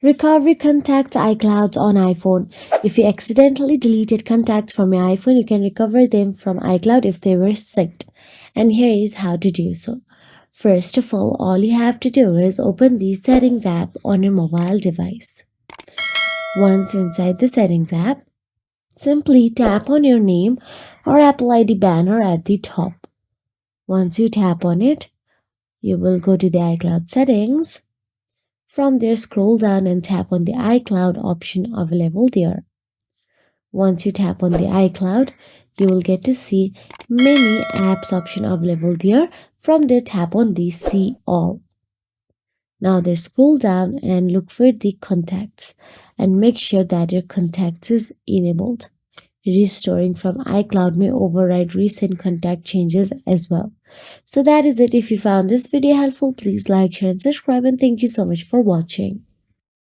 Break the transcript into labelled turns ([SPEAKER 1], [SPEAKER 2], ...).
[SPEAKER 1] Recovery contacts iCloud on iPhone. If you accidentally deleted contacts from your iPhone, you can recover them from iCloud if they were synced. And here is how to do so. First of all you have to do is open the Settings app on your mobile device. Once inside the Settings app, simply tap on your name or Apple ID banner at the top. Once you tap on it, you will go to the iCloud settings. From there, scroll down and tap on the iCloud option available there. Once you tap on the iCloud, you will get to see many apps option available there. From there, tap on the See All. Now there, scroll down and look for the contacts and make sure that your contacts is enabled. Restoring from iCloud may override recent contact changes as well. So that is it. If you found this video helpful, please like, share and subscribe, and thank you so much for watching.